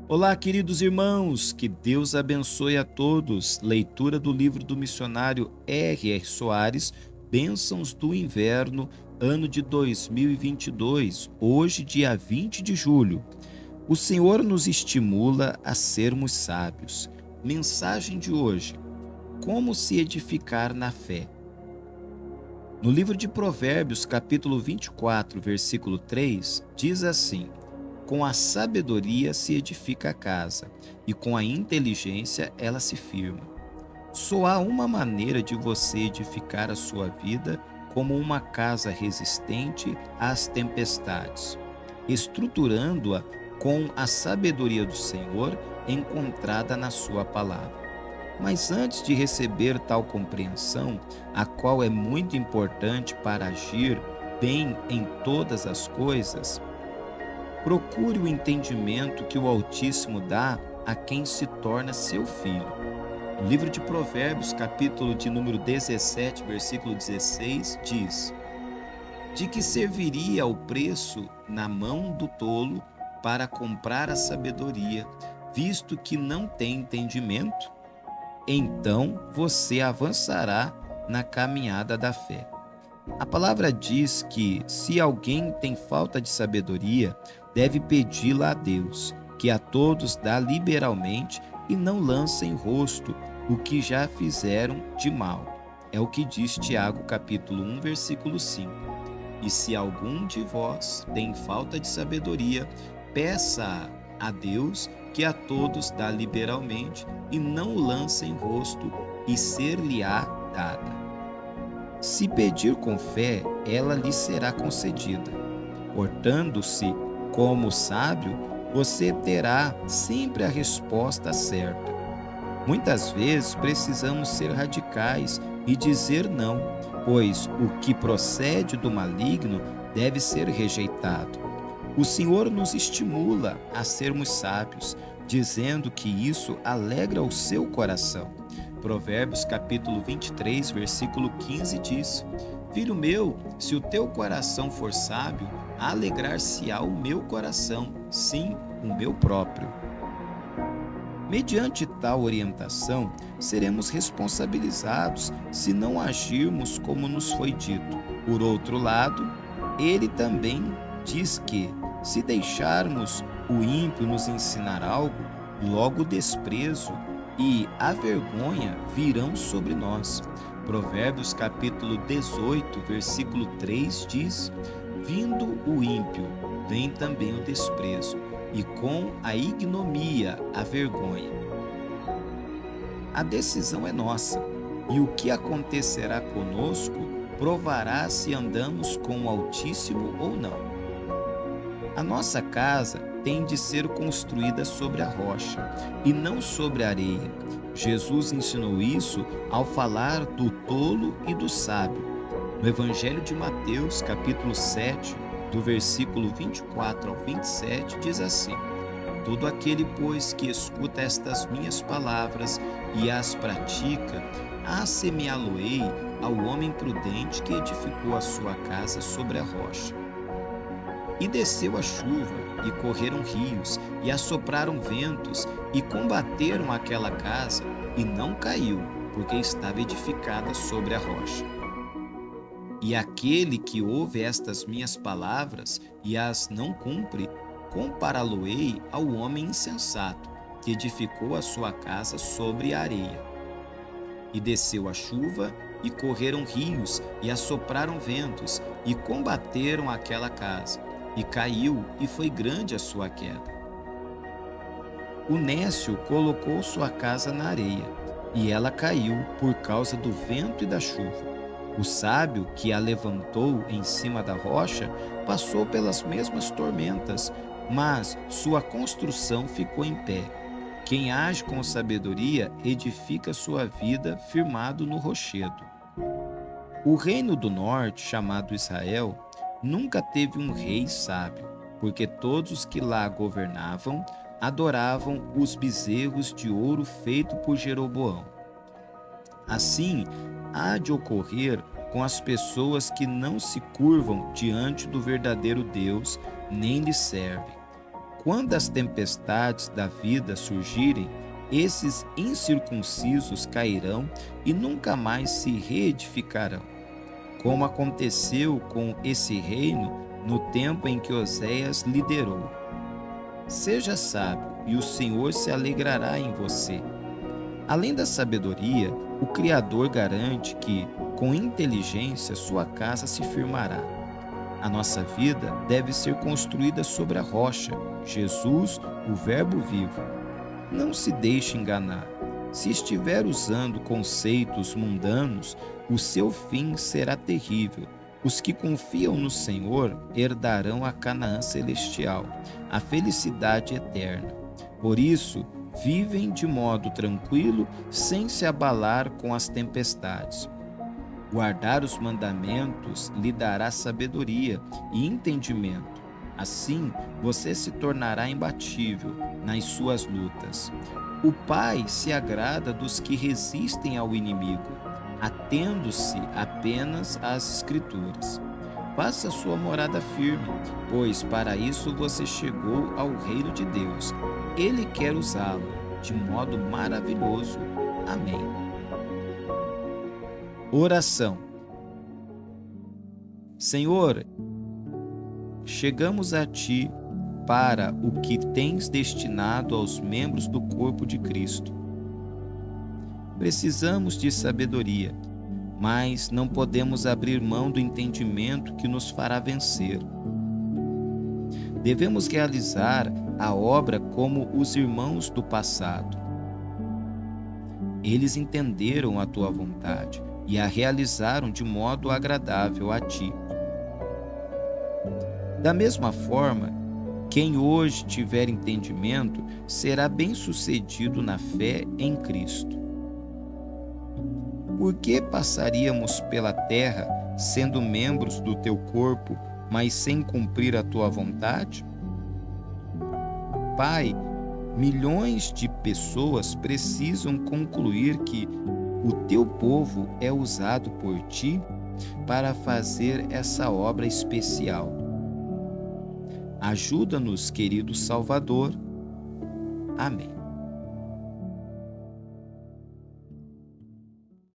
Olá, queridos irmãos, que Deus abençoe a todos. Leitura do livro do missionário R.R. Soares, Bênçãos do Inverno, ano de 2022, hoje, dia 20 de julho. O Senhor nos estimula a sermos sábios. Mensagem de hoje: como se edificar na fé. No livro de Provérbios, capítulo 24, versículo 3, diz assim: com a sabedoria se edifica a casa, e com a inteligência ela se firma. Só há uma maneira de você edificar a sua vida como uma casa resistente às tempestades, estruturando-a com a sabedoria do Senhor encontrada na sua palavra. Mas antes de receber tal compreensão, a qual é muito importante para agir bem em todas as coisas, procure o entendimento que o Altíssimo dá a quem se torna seu filho. O livro de Provérbios, capítulo de número 17, versículo 16, diz: de que serviria o preço na mão do tolo para comprar a sabedoria, visto que não tem entendimento? Então você avançará na caminhada da fé. A palavra diz que, se alguém tem falta de sabedoria, deve pedi-la a Deus, que a todos dá liberalmente e não lança em rosto o que já fizeram de mal. É o que diz Tiago, capítulo 1, versículo 5. E se algum de vós tem falta de sabedoria, peça a Deus, que a todos dá liberalmente e não o lança em rosto, e ser-lhe-á dada. Se pedir com fé, ela lhe será concedida. Portando-se como sábio, você terá sempre a resposta certa. Muitas vezes precisamos ser radicais e dizer não, pois o que procede do maligno deve ser rejeitado. O Senhor nos estimula a sermos sábios, dizendo que isso alegra o seu coração. Provérbios capítulo 23, versículo 15 diz: filho meu, se o teu coração for sábio, alegrar-se-á o meu coração, sim, o meu próprio. Mediante tal orientação, seremos responsabilizados se não agirmos como nos foi dito. Por outro lado, ele também diz que, se deixarmos o ímpio nos ensinar algo, logo o desprezo e a vergonha virão sobre nós. Provérbios capítulo 18, versículo 3 diz: vindo o ímpio, vem também o desprezo, e com a ignomia a vergonha. A decisão é nossa, e o que acontecerá conosco provará se andamos com o Altíssimo ou não. A nossa casa tem de ser construída sobre a rocha e não sobre a areia. Jesus ensinou isso ao falar do tolo e do sábio. No Evangelho de Mateus, capítulo 7, do versículo 24 ao 27, diz assim: todo aquele, pois, que escuta estas minhas palavras e as pratica, assemelhá-lo-ei ao homem prudente que edificou a sua casa sobre a rocha. E desceu a chuva, e correram rios, e assopraram ventos, e combateram aquela casa, e não caiu, porque estava edificada sobre a rocha. E aquele que ouve estas minhas palavras e as não cumpre, compará-lo-ei ao homem insensato, que edificou a sua casa sobre a areia. E desceu a chuva, e correram rios, e assopraram ventos, e combateram aquela casa, e caiu, e foi grande a sua queda. O nécio colocou sua casa na areia, e ela caiu por causa do vento e da chuva. O sábio, que a levantou em cima da rocha, passou pelas mesmas tormentas, mas sua construção ficou em pé. Quem age com sabedoria edifica sua vida firmado no rochedo. O reino do norte, chamado Israel, nunca teve um rei sábio, porque todos os que lá governavam adoravam os bezerros de ouro feito por Jeroboão. Assim, há de ocorrer com as pessoas que não se curvam diante do verdadeiro Deus, nem lhe servem. Quando as tempestades da vida surgirem, esses incircuncisos cairão e nunca mais se reedificarão, como aconteceu com esse reino no tempo em que Oséias liderou. Seja sábio, e o Senhor se alegrará em você. Além da sabedoria, o Criador garante que, com inteligência, sua casa se firmará. A nossa vida deve ser construída sobre a rocha, Jesus, o Verbo vivo. Não se deixe enganar. Se estiver usando conceitos mundanos, o seu fim será terrível. Os que confiam no Senhor herdarão a Canaã celestial, a felicidade eterna. Por isso, vivem de modo tranquilo, sem se abalar com as tempestades. Guardar os mandamentos lhe dará sabedoria e entendimento. Assim, você se tornará imbatível nas suas lutas. O Pai se agrada dos que resistem ao inimigo, atendo-se apenas às Escrituras. Faça sua morada firme, pois para isso você chegou ao reino de Deus. Ele quer usá-lo de modo maravilhoso. Amém. Oração. Senhor, chegamos a Ti para o que tens destinado aos membros do corpo de Cristo. Precisamos de sabedoria, mas não podemos abrir mão do entendimento que nos fará vencer. Devemos realizar a obra como os irmãos do passado. Eles entenderam a Tua vontade e a realizaram de modo agradável a Ti. Da mesma forma, quem hoje tiver entendimento será bem-sucedido na fé em Cristo. Por que passaríamos pela terra sendo membros do Teu corpo, mas sem cumprir a Tua vontade? Pai, milhões de pessoas precisam concluir que o Teu povo é usado por Ti para fazer essa obra especial. Ajuda-nos, querido Salvador. Amém.